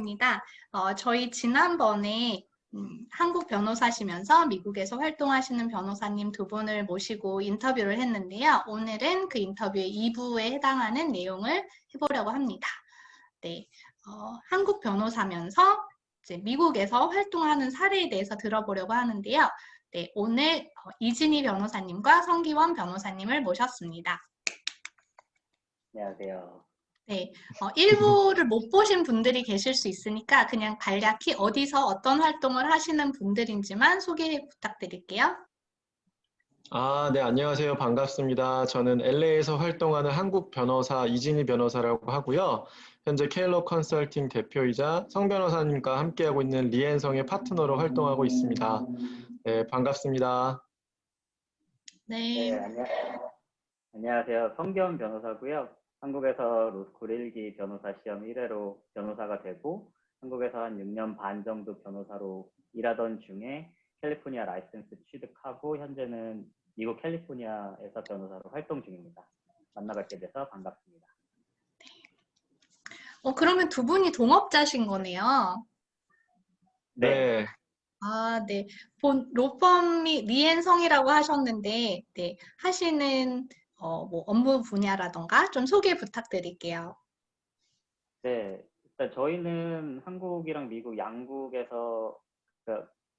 입니다. 저희 지난번에 한국 변호사시면서 미국에서 활동하시는 변호사님 두 분을 모시고 인터뷰를 했는데요. 오늘은 그 인터뷰의 2부에 해당하는 내용을 해보려고 합니다. 네, 한국 변호사면서 이제 미국에서 활동하는 사례에 대해서 들어보려고 하는데요. 네, 오늘 이진희 변호사님과 성기원 변호사님을 모셨습니다. 안녕하세요. 네, 1부를 못 보신 분들이 계실 수 있으니까 그냥 간략히 어디서 어떤 활동을 하시는 분들인지만 소개 부탁드릴게요. 네, 안녕하세요. 반갑습니다. 저는 LA에서 활동하는 한국 변호사 이진희 변호사라고 하고요. 현재 케일러 컨설팅 대표이자 성 변호사님과 함께하고 있는 리앤성의 파트너로 활동하고 있습니다. 네, 반갑습니다. 네, 안녕하세요. 성기원 변호사고요. 한국에서 로스쿨 1기 변호사 시험 1회로 변호사가 되고 한국에서 한 6년 반 정도 변호사로 일하던 중에 캘리포니아 라이센스 취득하고 현재는 미국 캘리포니아에서 변호사로 활동 중입니다. 만나뵙게 돼서 반갑습니다. 그러면 두 분이 동업자신 거네요. 네. 네. 로펌이 리앤성이라고 하셨는데, 네, 하시는 뭐 업무 분야라던가 좀 소개 부탁드릴게요. 네, 일단 저희는 한국이랑 미국 양국에서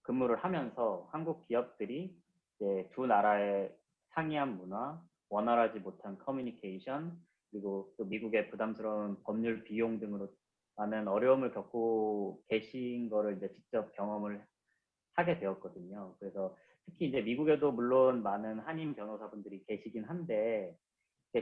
근무를 하면서 한국 기업들이 이제 두 나라의 상이한 문화, 원활하지 못한 커뮤니케이션, 그리고 또 미국의 부담스러운 법률 비용 등으로 많은 어려움을 겪고 계신 거를 이제 직접 경험을 하게 되었거든요. 그래서 특히 이제 미국에도 물론 많은 한인 변호사분들이 계시긴 한데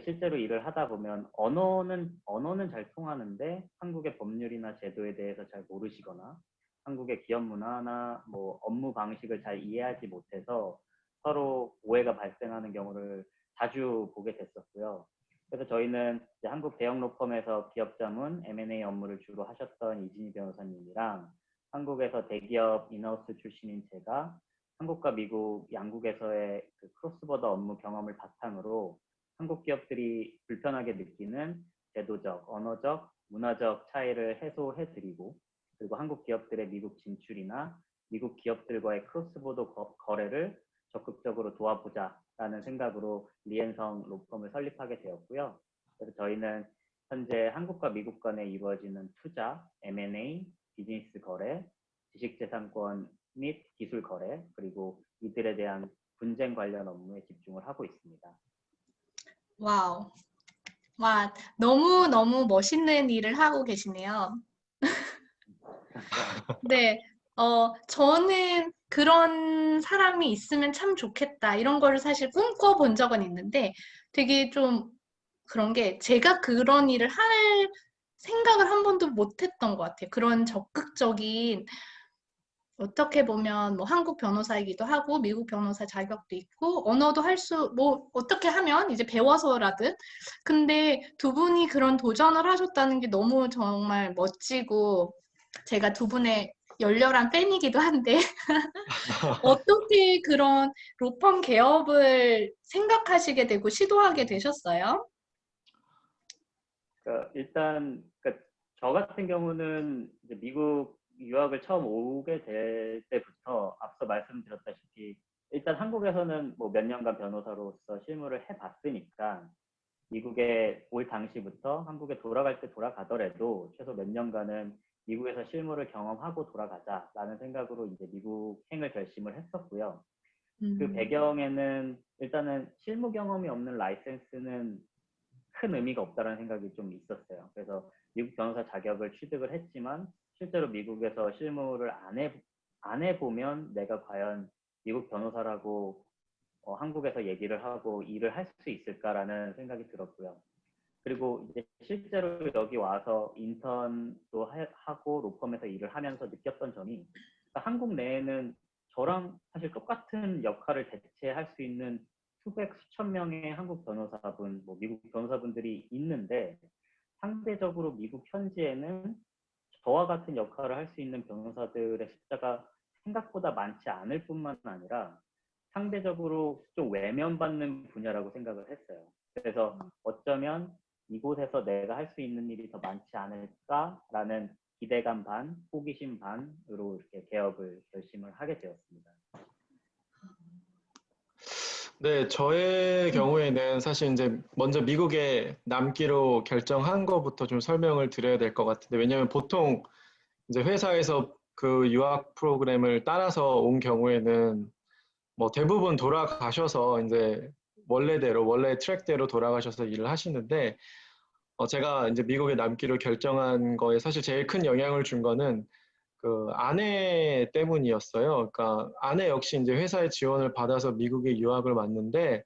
실제로 일을 하다 보면 언어는 잘 통하는데 한국의 법률이나 제도에 대해서 잘 모르시거나 한국의 기업 문화나 뭐 업무 방식을 잘 이해하지 못해서 서로 오해가 발생하는 경우를 자주 보게 됐었고요. 그래서 저희는 이제 한국 대형 로펌에서 기업 자문, M&A 업무를 주로 하셨던 이진희 변호사님이랑 한국에서 대기업 인하우스 출신인 제가 한국과 미국 양국에서의 그 크로스보더 업무 경험을 바탕으로 한국 기업들이 불편하게 느끼는 제도적, 언어적, 문화적 차이를 해소해드리고 그리고 한국 기업들의 미국 진출이나 미국 기업들과의 크로스보더 거래를 적극적으로 도와보자라는 생각으로 리앤성 로펌을 설립하게 되었고요. 그래서 저희는 현재 한국과 미국 간에 이루어지는 투자, M&A, 비즈니스 거래, 지식재산권 및 기술 거래, 그리고 이들에 대한 분쟁 관련 업무에 집중을 하고 있습니다. 와우. 와, 너무너무 멋있는 일을 하고 계시네요. 네, 저는 그런 사람이 있으면 참 좋겠다. 이런 거를 사실 꿈꿔본 적은 있는데 되게 좀 그런 게 제가 그런 일을 할 생각을 한 번도 못 했던 것 같아요. 그런 적극적인 어떻게 보면 뭐 한국 변호사이기도 하고 미국 변호사 자격도 있고 언어도 뭐 어떻게 하면 이제 배워서라든 근데 두 분이 그런 도전을 하셨다는 게 너무 정말 멋지고 제가 두 분의 열렬한 팬이기도 한데 어떻게 그런 로펌 개업을 생각하시게 되고 시도하게 되셨어요? 일단 저 같은 경우는 이제 미국 유학을 처음 오게 될 때부터 앞서 말씀드렸다시피 일단 한국에서는 뭐 몇 년간 변호사로서 실무를 해봤으니까 미국에 올 당시부터 한국에 돌아갈 때 돌아가더라도 최소 몇 년간은 미국에서 실무를 경험하고 돌아가자라는 생각으로 이제 미국행을 결심을 했었고요. 그 배경에는 일단은 실무 경험이 없는 라이센스는 큰 의미가 없다는 생각이 좀 있었어요. 그래서 미국 변호사 자격을 취득을 했지만 실제로 미국에서 실무를 안 해보면 내가 과연 미국 변호사라고 한국에서 얘기를 하고 일을 할 수 있을까라는 생각이 들었고요. 그리고 이제 실제로 여기 와서 인턴도 하고 로펌에서 일을 하면서 느꼈던 점이 한국 내에는 저랑 사실 똑같은 역할을 대체할 수 있는 수백 수천 명의 한국 변호사분, 뭐 미국 변호사분들이 있는데 상대적으로 미국 현지에는 저와 같은 역할을 할 수 있는 변호사들의 숫자가 생각보다 많지 않을 뿐만 아니라 상대적으로 좀 외면받는 분야라고 생각을 했어요. 그래서 어쩌면 이곳에서 내가 할 수 있는 일이 더 많지 않을까라는 기대감 반, 호기심 반으로 이렇게 개업을 결심을 하게 되었습니다. 네, 저의 경우에는 사실 이제 먼저 미국에 남기로 결정한 것부터 좀 설명을 드려야 될 것 같은데, 왜냐하면 보통 이제 회사에서 그 유학 프로그램을 따라서 온 경우에는 뭐 대부분 돌아가셔서 이제 원래 트랙대로 돌아가셔서 일을 하시는데, 제가 이제 미국에 남기로 결정한 거에 사실 제일 큰 영향을 준 거는 그 아내 때문이었어요. 그러니까 아내 역시 이제 회사의 지원을 받아서 미국에 유학을 왔는데,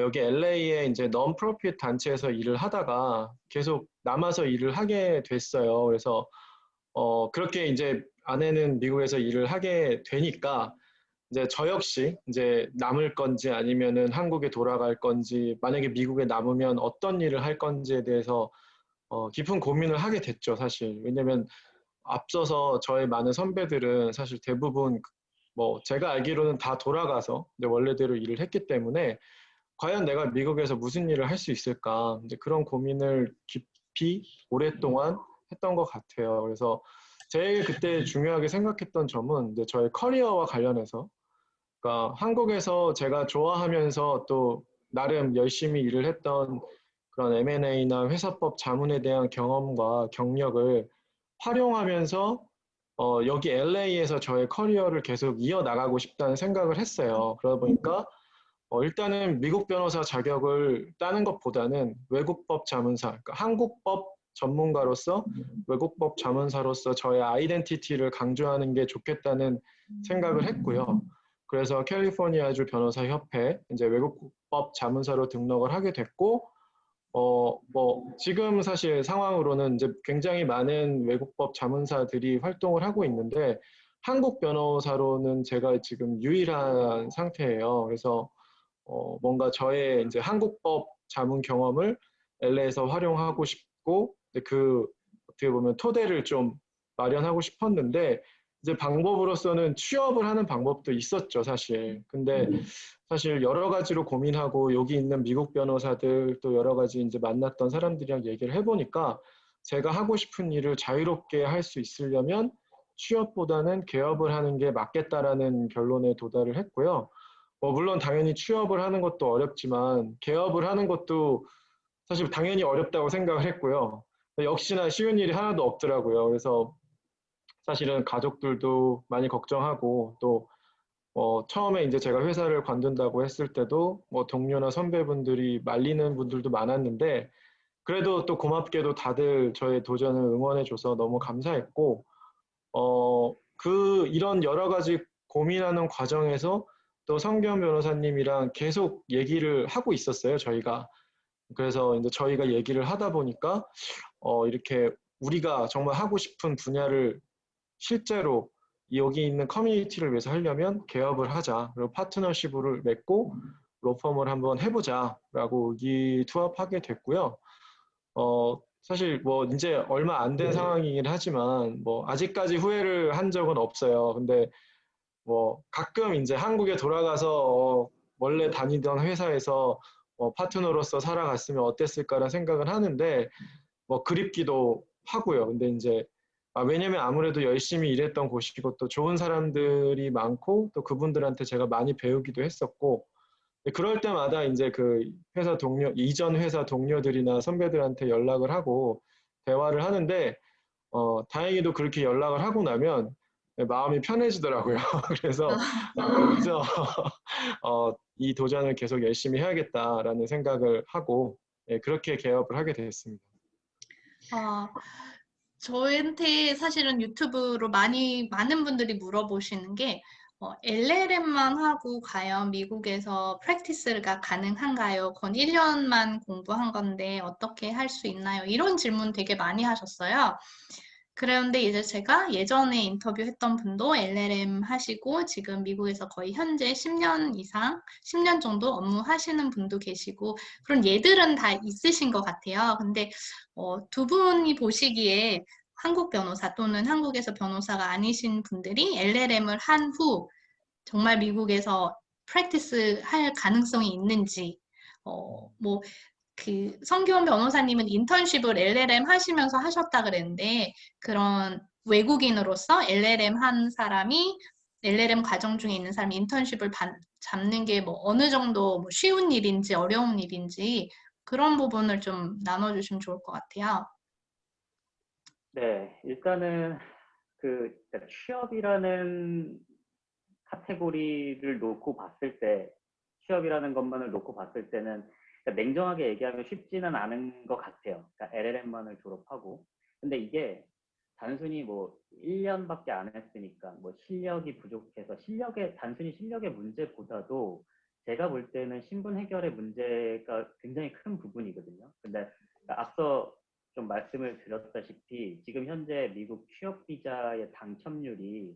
여기 LA에 이제 non-profit 단체에서 일을 하다가 계속 남아서 일을 하게 됐어요. 그래서 그렇게 이제 아내는 미국에서 일을 하게 되니까 이제 저 역시 이제 남을 건지 아니면은 한국에 돌아갈 건지, 만약에 미국에 남으면 어떤 일을 할 건지에 대해서 깊은 고민을 하게 됐죠, 사실. 왜냐면 앞서서 저의 많은 선배들은 사실 대부분 뭐 제가 알기로는 다 돌아가서 이제 원래대로 일을 했기 때문에 과연 내가 미국에서 무슨 일을 할 수 있을까, 이제 그런 고민을 깊이 오랫동안 했던 것 같아요. 그래서 제일 그때 중요하게 생각했던 점은 이제 저의 커리어와 관련해서, 그러니까 한국에서 제가 좋아하면서 또 나름 열심히 일을 했던 그런 M&A나 회사법 자문에 대한 경험과 경력을 활용하면서 여기 LA에서 저의 커리어를 계속 이어나가고 싶다는 생각을 했어요. 그러다 보니까 일단은 미국 변호사 자격을 따는 것보다는 외국법 자문사, 그러니까 한국법 전문가로서 외국법 자문사로서 저의 아이덴티티를 강조하는 게 좋겠다는 생각을 했고요. 그래서 캘리포니아주 변호사 협회 이제 외국법 자문사로 등록을 하게 됐고, 지금 사실 상황으로는 이제 굉장히 많은 외국법 자문사들이 활동을 하고 있는데 한국 변호사로는 제가 지금 유일한 상태예요. 그래서 뭔가 저의 이제 한국법 자문 경험을 LA에서 활용하고 싶고, 그 어떻게 보면 토대를 좀 마련하고 싶었는데, 이제 방법으로서는 취업을 하는 방법도 있었죠, 사실. 근데 사실 여러 가지로 고민하고 여기 있는 미국 변호사들 또 여러 가지 이제 만났던 사람들이랑 얘기를 해보니까 제가 하고 싶은 일을 자유롭게 할 수 있으려면 취업보다는 개업을 하는 게 맞겠다라는 결론에 도달을 했고요. 물론 당연히 취업을 하는 것도 어렵지만 개업을 하는 것도 사실 당연히 어렵다고 생각을 했고요. 역시나 쉬운 일이 하나도 없더라고요. 그래서 사실은 가족들도 많이 걱정하고 또 처음에 이제 제가 회사를 관둔다고 했을 때도 뭐 동료나 선배분들이 말리는 분들도 많았는데 그래도 또 고맙게도 다들 저의 도전을 응원해줘서 너무 감사했고 이런 여러 가지 고민하는 과정에서 또 성경 변호사님이랑 계속 얘기를 하고 있었어요, 저희가. 그래서 이제 저희가 얘기를 하다 보니까 이렇게 우리가 정말 하고 싶은 분야를 실제로 여기 있는 커뮤니티를 위해서 하려면 개업을 하자. 그리고 파트너십을 맺고 로펌을 한번 해보자라고 의기투합하게 됐고요. 사실 뭐 이제 얼마 안 된 상황이긴 하지만 뭐 아직까지 후회를 한 적은 없어요. 근데 뭐 가끔 이제 한국에 돌아가서 원래 다니던 회사에서 파트너로서 살아갔으면 어땠을까라는 생각을 하는데 뭐 그립기도 하고요. 근데 이제 왜냐면 아무래도 열심히 일했던 곳이고 또 좋은 사람들이 많고 또 그분들한테 제가 많이 배우기도 했었고 그럴 때마다 이제 그 회사 동료, 이전 회사 동료들이나 선배들한테 연락을 하고 대화를 하는데 다행히도 그렇게 연락을 하고 나면 마음이 편해지더라고요. 그래서 여기서 이 도전을 계속 열심히 해야겠다라는 생각을 하고 그렇게 개업을 하게 됐습니다. 저한테 사실은 유튜브로 많은 분들이 물어보시는 게 LLM만 하고 과연 미국에서 프랙티스가 가능한가요? 건 1년만 공부한 건데 어떻게 할 수 있나요? 이런 질문 되게 많이 하셨어요. 그런데 이제 제가 예전에 인터뷰했던 분도 LLM 하시고 지금 미국에서 거의 현재 10년 정도 업무하시는 분도 계시고 그런 예들은 다 있으신 것 같아요. 근데 두 분이 보시기에 한국 변호사 또는 한국에서 변호사가 아니신 분들이 LLM을 한 후 정말 미국에서 프랙티스 할 가능성이 있는지 뭐 그 성기원 변호사님은 인턴십을 LLM 하시면서 하셨다 그랬는데 그런 외국인으로서 LLM 한 사람이 LLM 과정 중에 있는 사람이 인턴십을 잡는 게 뭐 어느 정도 뭐 쉬운 일인지 어려운 일인지 그런 부분을 좀 나눠주시면 좋을 것 같아요. 네, 일단은 그러니까 취업이라는 카테고리를 놓고 봤을 때, 취업이라는 것만을 놓고 봤을 때는 그러니까 냉정하게 얘기하면 쉽지는 않은 것 같아요. 그러니까 LLM만을 졸업하고. 근데 이게 단순히 뭐 1년밖에 안 했으니까 뭐 실력이 부족해서 단순히 실력의 문제보다도 제가 볼 때는 신분 해결의 문제가 굉장히 큰 부분이거든요. 근데 앞서 좀 말씀을 드렸다시피 지금 현재 미국 취업 비자의 당첨률이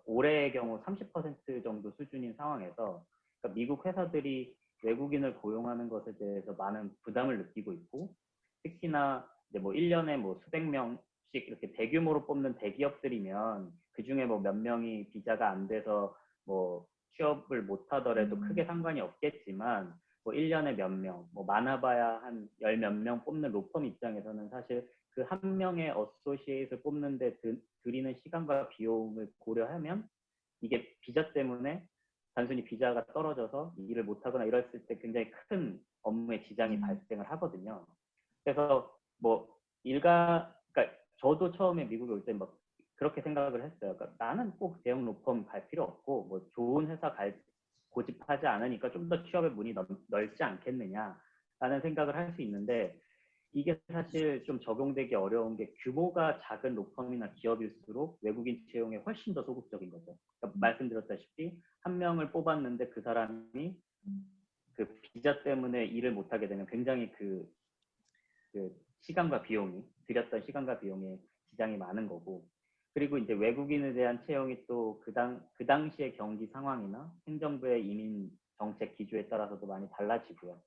올해의 경우 30% 정도 수준인 상황에서 그러니까 미국 회사들이 외국인을 고용하는 것에 대해서 많은 부담을 느끼고 있고 특히나 이제 뭐 1년에 뭐 수백 명씩 이렇게 대규모로 뽑는 대기업들이면 그 중에 뭐 몇 명이 비자가 안 돼서 뭐 취업을 못 하더라도 크게 상관이 없겠지만 뭐 1년에 몇 명, 뭐 많아봐야 한 열 몇 명 뽑는 로펌 입장에서는 사실 그 한 명의 어소시에이트를 뽑는데 들이는 시간과 비용을 고려하면 이게 비자 때문에 단순히 비자가 떨어져서 일을 못하거나 이랬을 때 굉장히 큰 업무에 지장이 발생을 하거든요. 그래서 뭐 그러니까 저도 처음에 미국에 올 때 막 그렇게 생각을 했어요. 그러니까 나는 꼭 대형 로펌 갈 필요 없고 뭐 좋은 회사 고집하지 않으니까 좀 더 취업의 문이 넓지 않겠느냐라는 생각을 할 수 있는데 이게 사실 좀 적용되기 어려운 게 규모가 작은 로펌이나 기업일수록 외국인 채용에 훨씬 더 소극적인 거죠. 그러니까 말씀드렸다시피 한 명을 뽑았는데 그 사람이 그 비자 때문에 일을 못하게 되면 굉장히 그 시간과 비용이 들였던 시간과 비용에 지장이 많은 거고 그리고 이제 외국인에 대한 채용이 또 그 당시의 경기 상황이나 행정부의 이민 정책 기조에 따라서도 많이 달라지고요.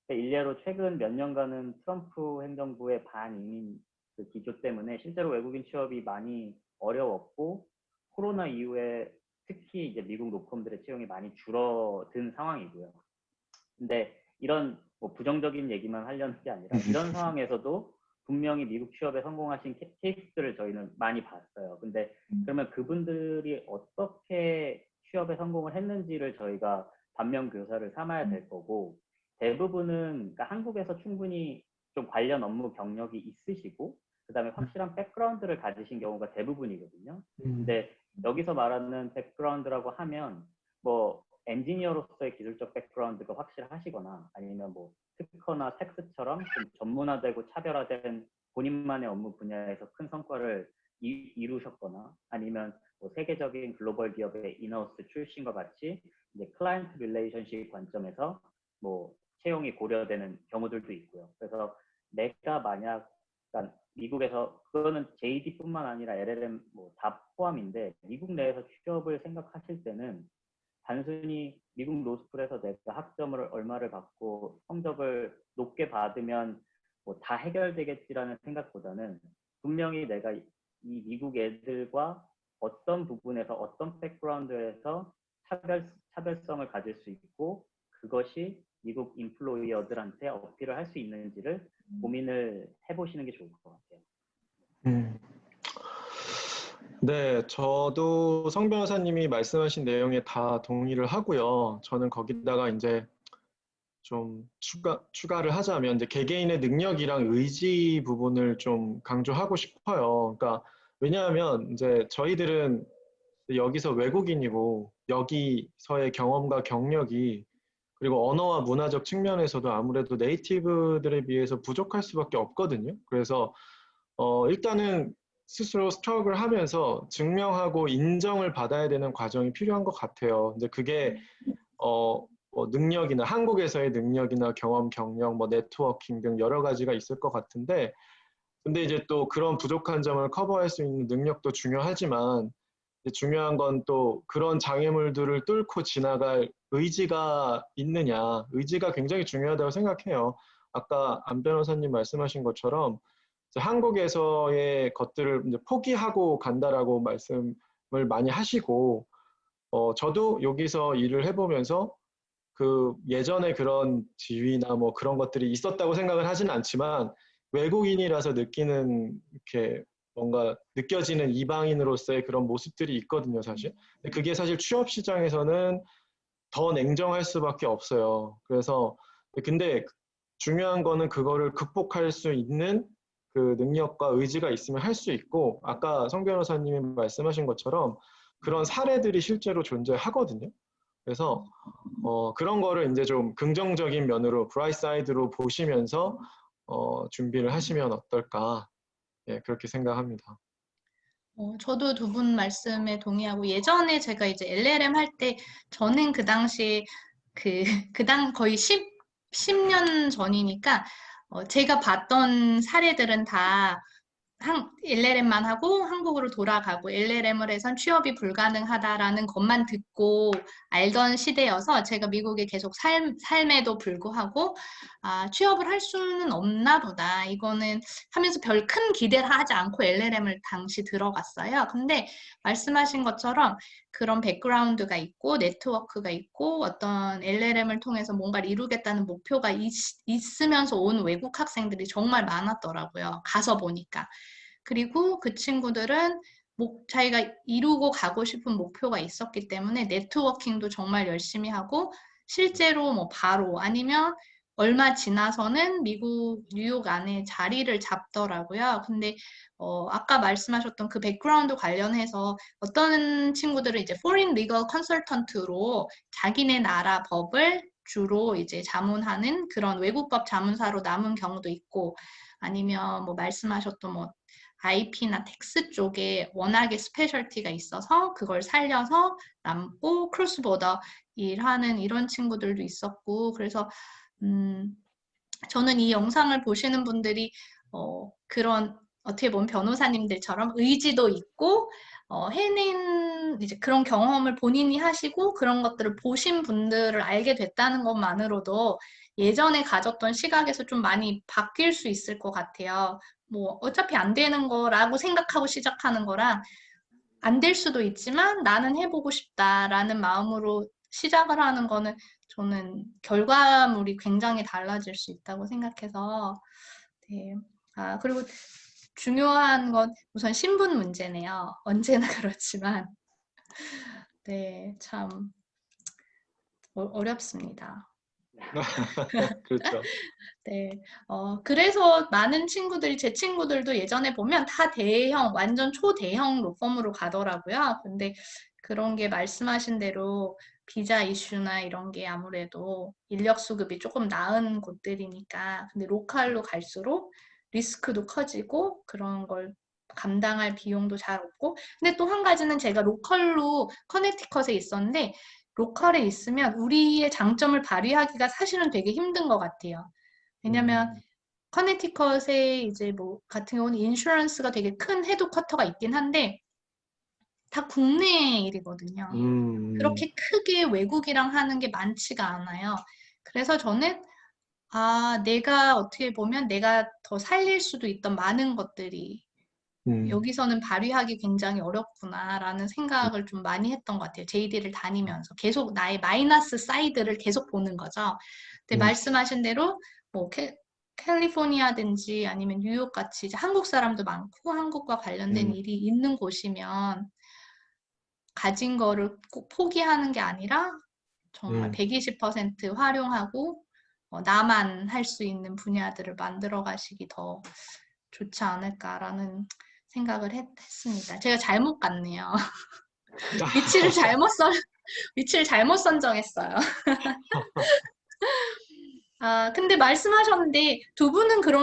일례로 최근 몇 년간은 트럼프 행정부의 반이민 그 기조 때문에 실제로 외국인 취업이 많이 어려웠고 코로나 이후에 특히 이제 미국 로펌들의 채용이 많이 줄어든 상황이고요. 근데 이런 뭐 부정적인 얘기만 하려는 게 아니라 이런 상황에서도 분명히 미국 취업에 성공하신 케이스들을 저희는 많이 봤어요. 근데 그러면 그분들이 어떻게 취업에 성공을 했는지를 저희가 반면 교사를 삼아야 될 거고 대부분은 그러니까 한국에서 충분히 좀 관련 업무 경력이 있으시고 그다음에 확실한 백그라운드를 가지신 경우가 대부분이거든요. 근데 여기서 말하는 백그라운드라고 하면 뭐 엔지니어로서의 기술적 백그라운드가 확실하시거나 아니면 뭐 특허나 텍스처럼 좀 전문화되고 차별화된 본인만의 업무 분야에서 큰 성과를 이루셨거나 아니면 뭐 세계적인 글로벌 기업의 인하우스 출신과 같이 이제 클라이언트 릴레이션십 관점에서 뭐 채용이 고려되는 경우들도 있고요. 그래서 내가 만약 그러니까 미국에서 그거는 JD뿐만 아니라 LLM 뭐 다 포함인데 미국 내에서 취업을 생각하실 때는 단순히 미국 로스쿨에서 내가 학점을 얼마를 받고 성적을 높게 받으면 뭐 다 해결되겠지라는 생각보다는 분명히 내가 이 미국 애들과 어떤 부분에서 어떤 백그라운드에서 차별성을 가질 수 있고 그것이 미국 인플로이어들한테 어필을 할 수 있는지를 고민을 해보시는 게 좋을 것 같아요. 네, 저도 성 변호사님이 말씀하신 내용에 다 동의를 하고요. 저는 거기다가 이제 좀 추가를 하자면 이제 개개인의 능력이랑 의지 부분을 좀 강조하고 싶어요. 그러니까 왜냐하면 이제 저희들은 여기서 외국인이고 여기서의 경험과 경력이 그리고 언어와 문화적 측면에서도 아무래도 네이티브들에 비해서 부족할 수밖에 없거든요. 그래서 일단은 스스로 스트럭을 하면서 증명하고 인정을 받아야 되는 과정이 필요한 것 같아요. 이제 그게 뭐 능력이나 한국에서의 능력이나 경험, 경력, 뭐 네트워킹 등 여러 가지가 있을 것 같은데, 근데 이제 또 그런 부족한 점을 커버할 수 있는 능력도 중요하지만 중요한 건 또 그런 장애물들을 뚫고 지나갈 의지가 있느냐, 의지가 굉장히 중요하다고 생각해요. 아까 안 변호사님 말씀하신 것처럼 한국에서의 것들을 이제 포기하고 간다라고 말씀을 많이 하시고, 저도 여기서 일을 해보면서 그 예전에 그런 지위나 뭐 그런 것들이 있었다고 생각을 하지는 않지만 외국인이라서 느끼는 이렇게 뭔가 느껴지는 이방인으로서의 그런 모습들이 있거든요, 사실. 근데 그게 사실 취업 시장에서는 더 냉정할 수밖에 없어요. 그래서 근데 중요한 거는 그거를 극복할 수 있는 그 능력과 의지가 있으면 할 수 있고 아까 성 변호사님이 말씀하신 것처럼 그런 사례들이 실제로 존재하거든요. 그래서 그런 거를 이제 좀 긍정적인 면으로 브라이트 사이드로 보시면서 준비를 하시면 어떨까 예, 그렇게 생각합니다. 저도 두 분 말씀에 동의하고 예전에 제가 이제 LLM 할 때 저는 그 당시에 거의 10년 전이니까 제가 봤던 사례들은 다 LLM만 하고 한국으로 돌아가고 LLM을 해선 취업이 불가능하다라는 것만 듣고 알던 시대여서 제가 미국에 계속 삶에도 불구하고 취업을 할 수는 없나 보다. 이거는 하면서 별 큰 기대를 하지 않고 LLM을 당시 들어갔어요. 근데 말씀하신 것처럼 그런 백그라운드가 있고 네트워크가 있고 어떤 LLM을 통해서 뭔가를 이루겠다는 목표가 있으면서 온 외국 학생들이 정말 많았더라고요. 가서 보니까. 그리고 그 친구들은 자기가 이루고 가고 싶은 목표가 있었기 때문에 네트워킹도 정말 열심히 하고 실제로 뭐 바로 아니면 얼마 지나서는 미국 뉴욕 안에 자리를 잡더라고요. 근데 아까 말씀하셨던 그 백그라운드 관련해서 어떤 친구들은 이제 foreign legal consultant로 자기네 나라 법을 주로 이제 자문하는 그런 외국법 자문사로 남은 경우도 있고 아니면 뭐 말씀하셨던 뭐 IP나 텍스 쪽에 워낙에 스페셜티가 있어서 그걸 살려서 남고 크로스보더 일하는 이런 친구들도 있었고 그래서 저는 이 영상을 보시는 분들이 그런 어떻게 보면 변호사님들처럼 의지도 있고 해낸 이제 그런 경험을 본인이 하시고 그런 것들을 보신 분들을 알게 됐다는 것만으로도 예전에 가졌던 시각에서 좀 많이 바뀔 수 있을 것 같아요. 뭐 어차피 안 되는 거라고 생각하고 시작하는 거랑 안 될 수도 있지만 나는 해보고 싶다라는 마음으로 시작을 하는 거는 저는 결과물이 굉장히 달라질 수 있다고 생각해서 네. 그리고 중요한 건 우선 신분 문제네요. 언제나 그렇지만 네, 참 어렵습니다. 그렇죠. 네, 그래서 많은 친구들이, 제 친구들도 예전에 보면 다 완전 초대형 로펌으로 가더라고요. 근데 그런 게 말씀하신 대로 비자 이슈나 이런 게 아무래도 인력 수급이 조금 나은 곳들이니까. 근데 로컬로 갈수록 리스크도 커지고 그런 걸 감당할 비용도 잘 없고. 근데 또 한 가지는 제가 로컬로 커네티컷에 있었는데 로컬에 있으면 우리의 장점을 발휘하기가 사실은 되게 힘든 것 같아요. 왜냐면 커네티컷에 이제 뭐 같은 경우는 인슈런스가 되게 큰 헤드쿼터가 있긴 한데 다 국내 일이거든요. 그렇게 크게 외국이랑 하는 게 많지가 않아요. 그래서 저는 내가 어떻게 보면 내가 더 살릴 수도 있던 많은 것들이 여기서는 발휘하기 굉장히 어렵구나라는 생각을 좀 많이 했던 것 같아요. JD를 다니면서 계속 나의 마이너스 사이드를 계속 보는 거죠. 근데 말씀하신 대로 뭐 캘리포니아든지 아니면 뉴욕 같이 이제 한국 사람도 많고 한국과 관련된 일이 있는 곳이면 가진 거를 꼭 포기하는 게 아니라 정말 120% 활용하고 나만 할 수 있는 분야들을 만들어 가시기 더 좋지 않을까라는 생각을 했습니다. 제가 잘못 갔네요. 위치를 잘못 선정했어요. 근데 말씀하셨는데 두 분은 그럼